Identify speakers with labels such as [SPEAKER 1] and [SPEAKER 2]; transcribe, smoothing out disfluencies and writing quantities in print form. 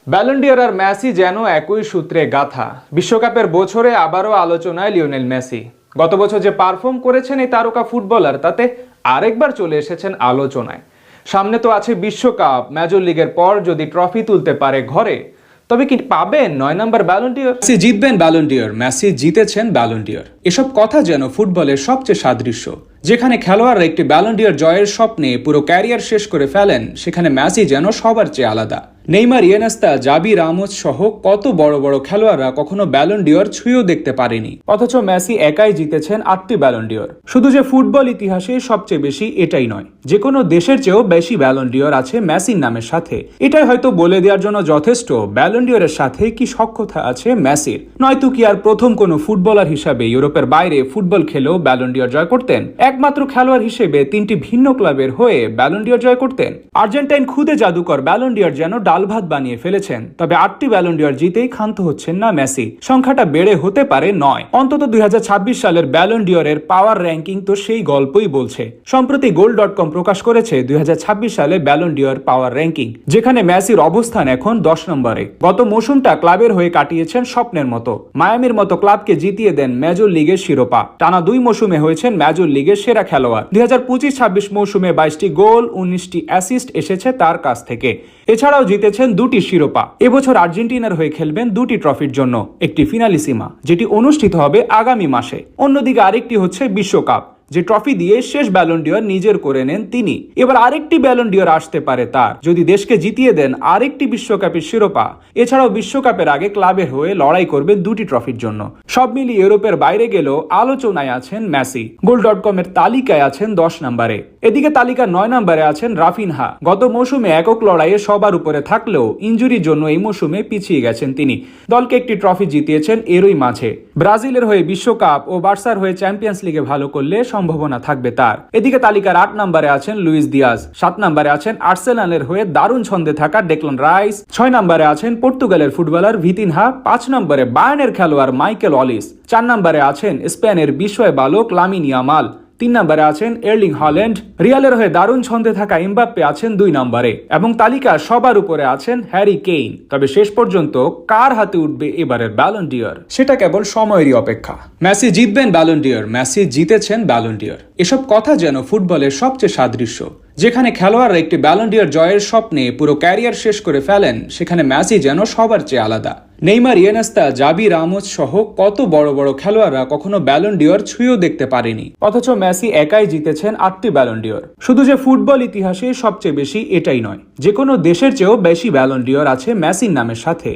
[SPEAKER 1] Ballon ডি'র আর Messi যেন একই সূত্রে গাঁথা। বিশ্বকাপের বছরে আবারও আলোচনায় লিওনেল মেসি। গত বছর যে পারফর্ম করেছেন এই তারকা ফুটবলার, তাতে আরেকবার চলে এসেছেন আলোচনায়। সামনে তো আছে বিশ্বকাপ, মেজর লিগের পর যদি ট্রফি তুলতে পারে ঘরে, তবে কি পাবেন 9 নম্বর ব্যালন ডি'র? মেসি জিতবেন ব্যালন ডি'র, মেসি জিতেছেন ব্যালন ডি'র। এসব কথা যেন ফুটবলের সবচেয়ে সাদৃশ্য। যেখানে খেলোয়াড়রা একটি ব্যালন ডি'র জয়ের স্বপ্নে পুরো ক্যারিয়ার শেষ করে ফেলেন, সেখানে মেসি যেন সবার চেয়ে আলাদা। নেইমার, ইনিয়েস্তা, জাভি, রামোস সহ কত বড় বড় খেলোয়াড়রা কখনো ব্যালন ডি'র ছুঁয়েও দেখতে পারেনি, অথচ মেসি একাই জিতেছেন 8টি ব্যালন ডি'র। শুধু যে ফুটবল ইতিহাসে সবচেয়ে বেশি এটাই নয়, যে কোনো দেশের চেয়েও বেশি ব্যালন ডি'র আছে মেসির নামের সাথে। এটাই হয়তো বলে দেওয়ার জন্য যথেষ্ট ব্যালন ডি'রের সাথে কি সখ্যতা আছে মেসির। নয়তো কি আর প্রথম কোনো ফুটবলার হিসাবে ইউরোপের বাইরে ফুটবল খেলেও ব্যালন ডি'র জয় করতেন? একমাত্র খেলোয়াড় হিসেবে 3টি ভিন্ন ক্লাবের হয়ে ব্যালন ডি'র জয় করতেন। আর্জেন্টাইন খুদে জাদুকর ব্যালন ডি'র যেন ডাল ভাত বানিয়ে ফেলেছেন। তবে 8টি ব্যালন ডি'র জিতেই ক্ষান্ত হচ্ছেন না মেসি। সংখ্যাটা বেড়ে হতে পারে 9। অন্তত 2026 সালের ব্যালন ডি'রের পাওয়ার র্যাঙ্কিং তো সেই গল্পই বলছে। সম্প্রতি goal.com প্রকাশ করেছে 2026 সালে ব্যালন ডি'র পাওয়ার র্যাঙ্কিং, যেখানে মেসির অবস্থান এখন 10 নম্বরে। গত মৌসুমটা ক্লাবের হয়ে কাটিয়েছেন স্বপ্নের মতো। মায়ামির মতো ক্লাবকে জিতিয়ে দেন মেজর লিগের শিরোপা। টানা 2 মৌসুমে হয়েছেন মেজর লিগের সেরা খেলোয়াড়। 2025-26 মৌসুমে 22টি গোল, 19টি অ্যাসিস্ট এসেছে তার কাছ থেকে। এছাড়াও জিতেছেন 2টি শিরোপা। এবছর আর্জেন্টিনার হয়ে খেলবেন 2টি ট্রফির জন্য, একটি ফিনালিসিমা যেটি অনুষ্ঠিত হবে আগামী মাসে। অন্যদিকে আরেকটি হচ্ছে বিশ্বকাপ, যে ট্রফি দিয়ে শেষ ব্যালন ডি'র নিজের করে নেন তিনি। এবার আরেকটি ব্যালন ডি'র আসতে পারে তার, যদি দেশকে জিতিয়ে দেন আরেকটি বিশ্বকাপের শিরোপা। এছাড়াও বিশ্বকাপের আগে ক্লাবের হয়ে লড়াই করবেন 2টি ট্রফির জন্য। সব মিলিয়ে ইউরোপের বাইরে গেলেও আলোচনায় আছেন মেসি। goal.com এর তালিকায় আছেন 10 নম্বরে। এদিকে তালিকার 9 নম্বরে আছেন রাফিনহা। গত মৌসুমে একক লড়াইয়ে সবার উপরে থাকলেও ইনজুরির জন্য এই মৌসুমে পিছিয়ে গেছেন তিনি। দলকে একটি ট্রফি জিতিয়েছেন এরই মাঝে। ব্রাজিলের হয়ে বিশ্বকাপ ও বার্সার হয়ে চ্যাম্পিয়ন্স লিগে ভালো করলে সম্ভাবনা থাকবে তার। এদিকে তালিকার 8 নম্বরে আছেন লুইস দিয়াজ। 7 নম্বরে আছেন আর্সেনালের হয়ে দারুণ ছন্দে থাকা ডেক্লান রাইস। 6 নম্বরে আছেন পর্তুগালের ফুটবলার ভিতিনহা। 5 নম্বরে বায়ার্নের খেলোয়াড় মাইকেল অলিস। 4 নম্বরে আছেন স্পেনের বিস্ময় বালক লামিন ইয়ামাল। 3 নম্বরে আছেন এর্লিং হল্যান্ড। রিয়ালের হয়ে দারুণ ছন্দে থাকা এমবাপ্পে আছেন 2 নম্বরে এবং তালিকার সবার উপরে আছেন হ্যারি কেইন। তবে শেষ পর্যন্ত কার হাতে উঠবে এবারের ব্যালন ডি'র, সেটা কেবল সময়েরই অপেক্ষা। মেসি জিতবেন ব্যালন ডি'র, মেসি জিতেছেন ব্যালন ডি'র। এসব কথা যেন ফুটবলের সবচেয়ে সাদৃশ্য। যেখানে খেলোয়াড়রা একটি ব্যালন ডি'র জয়ের স্বপ্নে পুরো ক্যারিয়ার শেষ করে ফেলেন, সেখানে মেসি যেন সবার চেয়ে আলাদা। নেইমার, ইনিয়েস্তা, জাভি, রামোস সহ কত বড় বড় খেলোয়াড়রা কখনো ব্যালন ডি'র ছুঁয়েও দেখতে পারেনি, অথচ মেসি একাই জিতেছেন 8টি ব্যালন ডি'র। শুধু যে ফুটবল ইতিহাসে সবচেয়ে বেশি এটাই নয়, যে কোনো দেশের চেয়েও বেশি ব্যালন ডি'র আছে মেসির নামের সাথে।